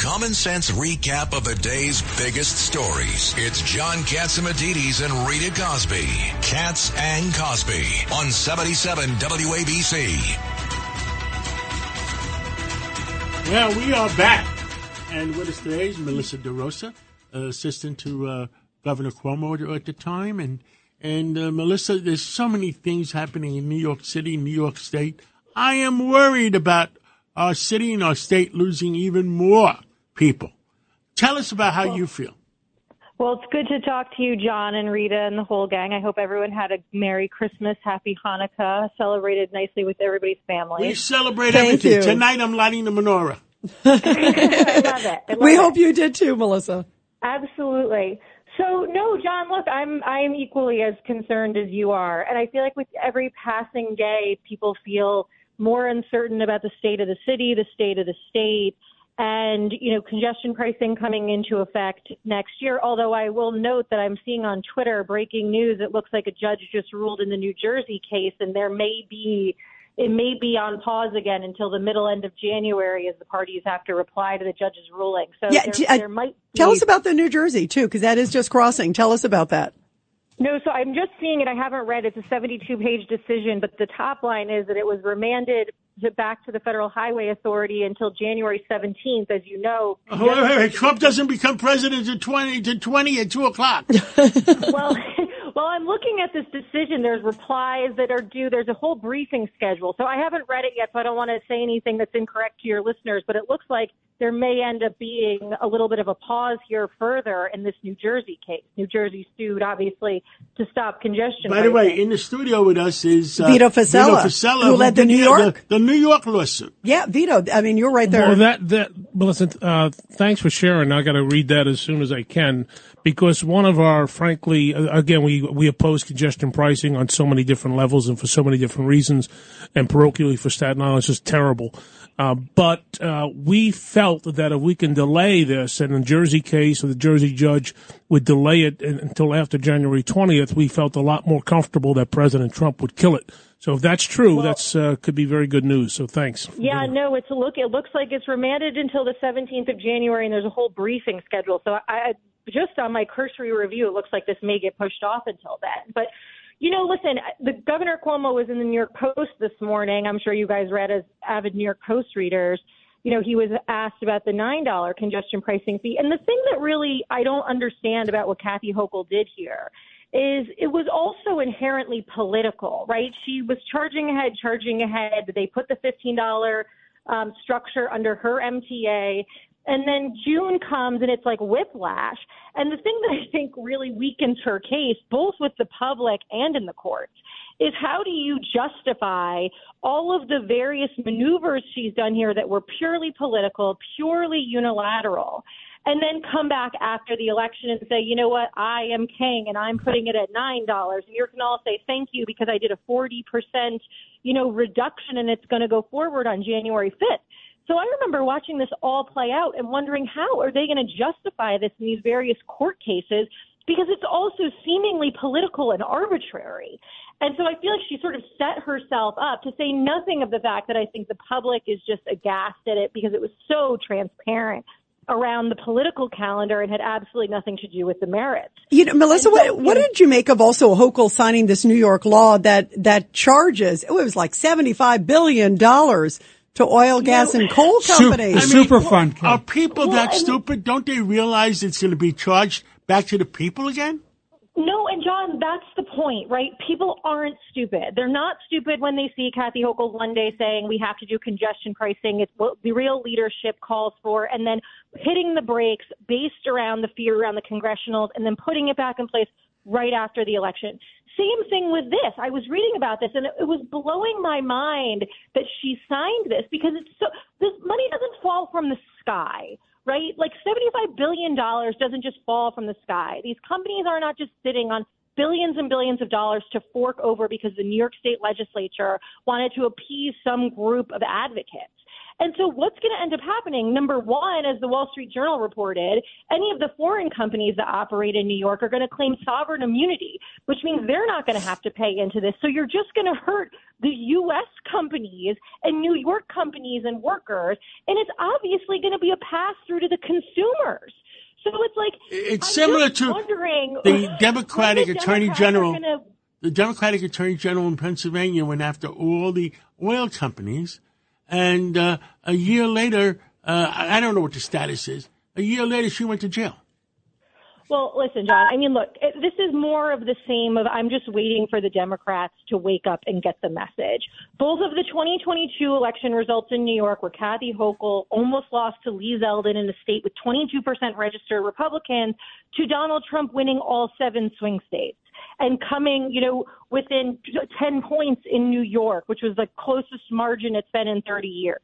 common sense recap of the day's biggest stories. It's John Catsimatidis and Rita Cosby. Katz and Cosby on 77 WABC. Well, we are back. And with us today is Melissa DeRosa, assistant to Governor Cuomo at the time. And Melissa, there's so many things happening in New York City, New York State. I am worried about our city and our state losing even more people. Tell us about how you feel. Well, it's good to talk to you, John and Rita and the whole gang. I hope everyone had a Merry Christmas, Happy Hanukkah, celebrated nicely with everybody's family. We celebrate everything. Tonight I'm lighting the menorah. I love it. We hope you did too, Melissa. Absolutely. So, no, John, look, I'm equally as concerned as you are. And I feel like with every passing day, people feel more uncertain about the state of the city, the state of the state, and, congestion pricing coming into effect next year. Although I will note that I'm seeing on Twitter breaking news. It looks like a judge just ruled in the New Jersey case, and it may be on pause again until the end of January as the parties have to reply to the judge's ruling. So there might be... Tell us about the New Jersey, too, because that is just crossing. Tell us about that. No, so I'm just seeing it. I haven't read it. It's a 72-page decision, but the top line is that it was remanded back to the Federal Highway Authority until January 17th, as you know. Wait. Trump doesn't become president at 20 at 2 o'clock. Well, I'm looking at this decision. There's replies that are due. There's a whole briefing schedule. So I haven't read it yet, so I don't want to say anything that's incorrect to your listeners, but it looks like there may end up being a little bit of a pause here further in this New Jersey case. New Jersey sued, obviously, to stop congestion. By the way, in the studio with us is Vito Fossella, who led the New York lawsuit. Yeah, Vito. I mean, you're right there. Well, Melissa, thanks for sharing. I got to read that as soon as I can, because one of our, frankly, again, we oppose congestion pricing on so many different levels and for so many different reasons, and parochially for Staten Island, it's just terrible. But we felt that if we can delay this, and the Jersey case or the Jersey judge would delay it until after January 20th, we felt a lot more comfortable that President Trump would kill it. So if that's true, that's could be very good news. So thanks. Yeah, no, it looks like it's remanded until the 17th of January, and there's a whole briefing schedule. So I just on my cursory review, it looks like this may get pushed off until then. But listen, the Governor Cuomo was in the New York Post this morning. I'm sure you guys read as avid New York Post readers. He was asked about the $9 congestion pricing fee. And the thing that really I don't understand about what Kathy Hochul did here is it was also inherently political, right? She was charging ahead. They put the $15 structure under her MTA. And then June comes and it's like whiplash. And the thing that I think really weakens her case, both with the public and in the courts, is how do you justify all of the various maneuvers she's done here that were purely political, purely unilateral, and then come back after the election and say, you know what, I am king and I'm putting it at $9. And you can all say thank you because I did a 40%, reduction and it's going to go forward on January 5th. So I remember watching this all play out and wondering how are they going to justify this in these various court cases, because it's also seemingly political and arbitrary. And so I feel like she sort of set herself up, to say nothing of the fact that I think the public is just aghast at it because it was so transparent around the political calendar and had absolutely nothing to do with the merits. Melissa, what did you make of also Hochul signing this New York law that charges, it was like $75 billion to oil, gas, and coal companies? Superfund. Are people that stupid? Don't they realize it's going to be charged back to the people again? No, and John, that's the point, right? People aren't stupid. They're not stupid when they see Kathy Hochul one day saying we have to do congestion pricing. It's what the real leadership calls for, and then hitting the brakes based around the fear around the congressionals and then putting it back in place right after the election. Same thing with this. I was reading about this, and it was blowing my mind that she signed this, because this money doesn't fall from the sky, right? Like $75 billion doesn't just fall from the sky. These companies are not just sitting on billions and billions of dollars to fork over because the New York State legislature wanted to appease some group of advocates. And so what's going to end up happening? Number one, as the Wall Street Journal reported, any of the foreign companies that operate in New York are going to claim sovereign immunity, which means they're not going to have to pay into this. So you're just going to hurt the U.S. companies and New York companies and workers, and it's obviously going to be a pass-through to the consumers. So it's like it's similar to the Democratic Attorney General. The Democratic Attorney General in Pennsylvania went after all the oil companies, and a year later, I don't know what the status is. A year later, she went to jail. Well, listen, John, I mean, look, this is more of the same of I'm just waiting for the Democrats to wake up and get the message. Both of the 2022 election results in New York, where Kathy Hochul almost lost to Lee Zeldin in a state with 22% registered Republicans, to Donald Trump winning all 7 swing states and coming, within 10 points in New York, which was the closest margin it's been in 30 years.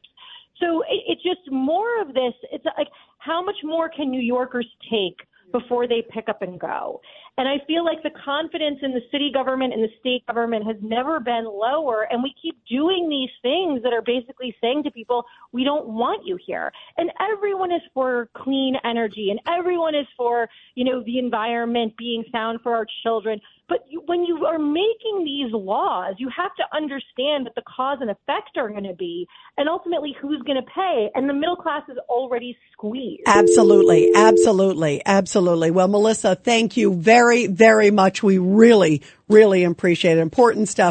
So it's just more of this. It's like, how much more can New Yorkers take before they pick up and go? And I feel like the confidence in the city government and the state government has never been lower. And we keep doing these things that are basically saying to people, we don't want you here. And everyone is for clean energy, and everyone is for, the environment being sound for our children. But when you are making these laws, you have to understand what the cause and effect are going to be, and ultimately who's going to pay. And the middle class is already squeezed. Absolutely. Absolutely. Absolutely. Well, Melissa, thank you very, very much. We really, really appreciate it. Important stuff.